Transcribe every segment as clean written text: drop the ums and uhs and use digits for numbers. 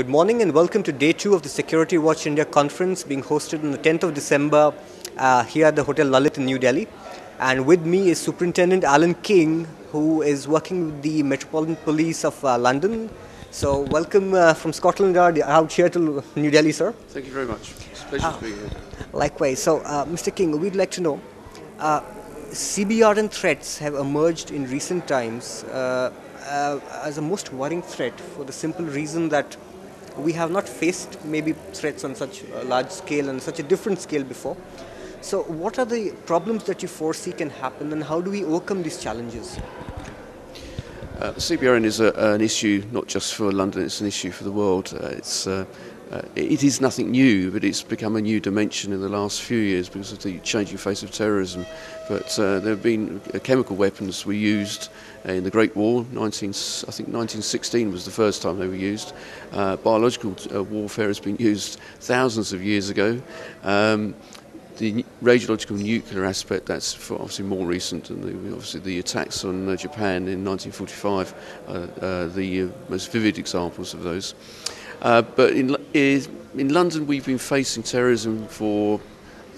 Good morning and welcome to day 2 of the Security Watch India conference being hosted on the 10th of December here at the Hotel Lalit in New Delhi. And with me is Superintendent Alan King, who is working with the Metropolitan Police of London. So welcome from Scotland Yard out here to New Delhi, sir. Thank you very much. It's a pleasure to be here. Likewise. So, Mr. King, we'd like to know, CBRN threats have emerged in recent times as a most worrying threat for the simple reason that we have not faced maybe threats on such a large scale and such a different scale before. So what are the problems that you foresee can happen and how do we overcome these challenges? CBRN is an issue not just for London, it's an issue for the world. It is nothing new, but it's become a new dimension in the last few years because of the changing face of terrorism. But there have been chemical weapons were used in the Great War. I think 1916 was the first time they were used. Biological warfare has been used thousands of years ago. The radiological nuclear aspect, that's obviously more recent, and obviously the attacks on Japan in 1945 are the most vivid examples of those. But in London, we've been facing terrorism for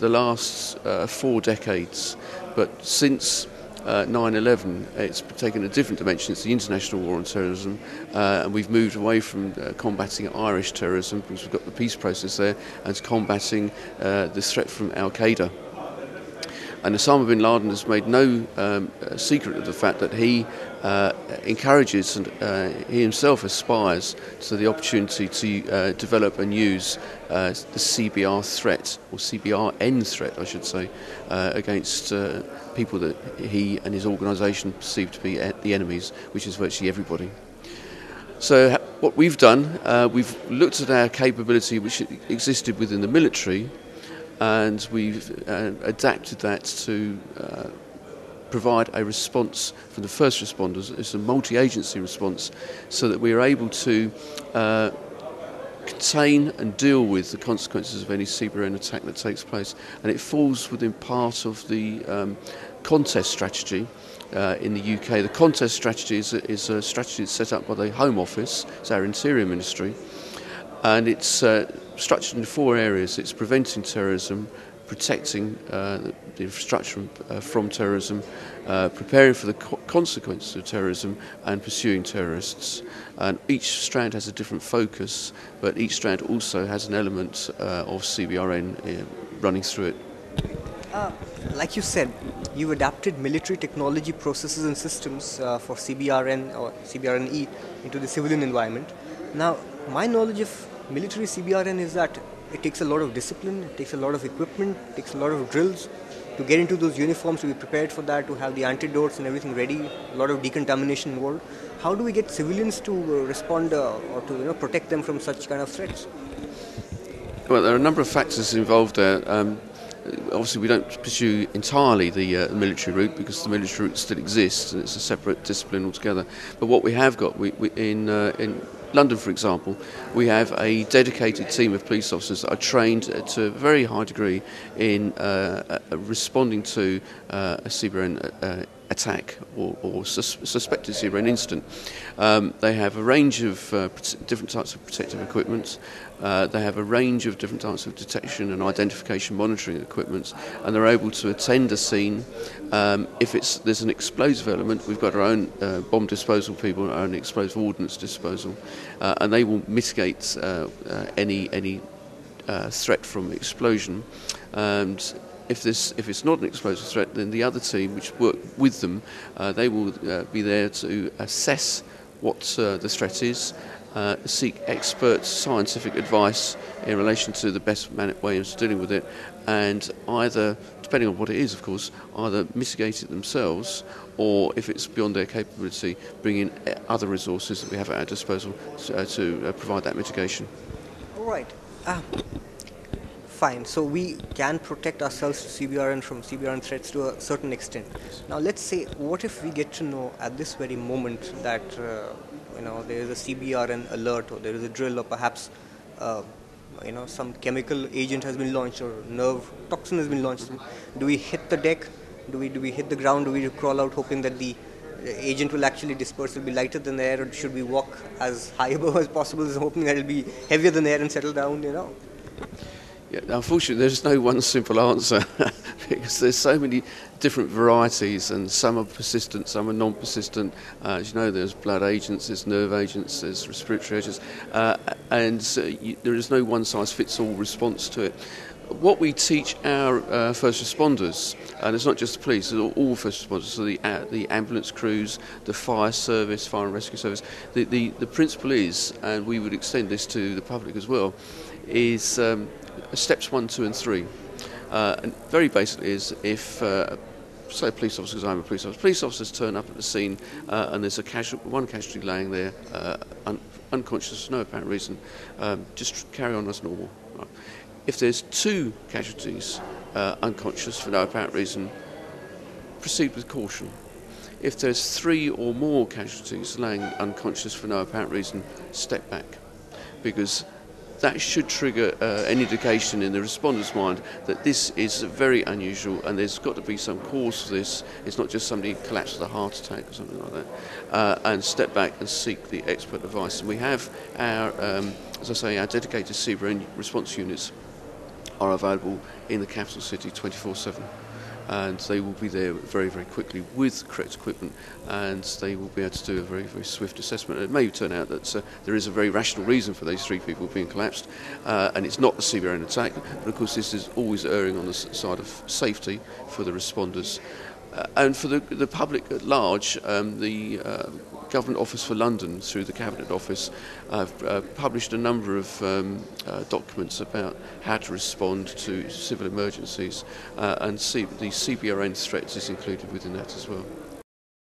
the last 4 decades. But since 9/11, it's taken a different dimension. It's the international war on terrorism, and we've moved away from combating Irish terrorism because we've got the peace process there, and to combating the threat from Al Qaeda. And Osama bin Laden has made no secret of the fact that he encourages and he himself aspires to the opportunity to develop and use the CBR threat, or CBRN threat, I should say, against people that he and his organisation perceive to be the enemies, which is virtually everybody. So what we've done, we've looked at our capability which existed within the military, and we've adapted that to provide a response from the first responders. It's a multi-agency response, so that we are able to contain and deal with the consequences of any CBRN attack that takes place. And it falls within part of the contest strategy in the UK. The contest strategy is a strategy that's set up by the Home Office, it's our Interior Ministry, and it's structured in 4 areas. It's preventing terrorism, protecting the infrastructure from terrorism, preparing for the consequences of terrorism, and pursuing terrorists. And each strand has a different focus, but each strand also has an element of CBRN running through it. Like you said, you've adapted military technology, processes and systems for CBRN or CBRNE into the civilian environment. Now, my knowledge of military CBRN is that it takes a lot of discipline, it takes a lot of equipment, it takes a lot of drills to get into those uniforms, to be prepared for that, to have the antidotes and everything ready, a lot of decontamination involved. How do we get civilians to respond or to protect them from such kind of threats? Well, there are a number of factors involved there. Obviously, we don't pursue entirely the military route because the military route still exists and it's a separate discipline altogether. But what we have got in London, for example, we have a dedicated team of police officers that are trained to a very high degree in responding to a CBRN attack or suspected CBRN incident. They have a range of different types of protective equipment. They have a range of different types of detection and identification monitoring equipment, and they're able to attend a scene. If there's an explosive element, we've got our own bomb disposal people, our own explosive ordnance disposal, and they will mitigate any threat from explosion. And if it's not an explosive threat, then the other team, which work with them, they will be there to assess what the threat is, seek expert scientific advice in relation to the best way of dealing with it, and either, depending on what it is, of course, either mitigate it themselves, or if it's beyond their capability, bring in other resources that we have at our disposal to provide that mitigation. All right. Fine. So we can protect ourselves to CBRN from CBRN threats to a certain extent. Now let's say, what if we get to know at this very moment that there is a CBRN alert, or there is a drill, or perhaps some chemical agent has been launched, or nerve toxin has been launched? Do we hit the deck? Do we hit the ground? Do we crawl out hoping that the the agent will actually disperse, will be lighter than air, or should we walk as high above as possible, hoping that it'll be heavier than air and settle down, you know? Yeah, unfortunately, there's no one simple answer because there's so many different varieties, and some are persistent, some are non-persistent. As you know, there's blood agents, there's nerve agents, there's respiratory agents, there is no one-size-fits-all response to it. What we teach our first responders, and it's not just the police, it's all first responders, so the ambulance crews, the fire service, fire and rescue service, the principle is, and we would extend this to the public as well, is steps 1, 2 and 3. And very basically is if, say a police officer, because I'm a police officers turn up at the scene and there's one casualty laying there, unconscious for no apparent reason, just carry on as normal. Right. If there's 2 casualties unconscious for no apparent reason, proceed with caution. If there's 3 or more casualties laying unconscious for no apparent reason, step back, because that should trigger an indication in the responder's mind that this is very unusual and there's got to be some cause for this. It's not just somebody collapsed with a heart attack or something like that. And step back and seek the expert advice. And we have our, as I say, our dedicated CBRN response units are available in the capital city 24/7. And they will be there very, very quickly with correct equipment, and they will be able to do a very, very swift assessment. It may turn out that there is a very rational reason for these 3 people being collapsed, and it's not the CBRN attack, but of course this is always erring on the side of safety for the responders. And for the public at large, the Government Office for London, through the Cabinet Office, have published a number of documents about how to respond to civil emergencies, and the CBRN threats is included within that as well.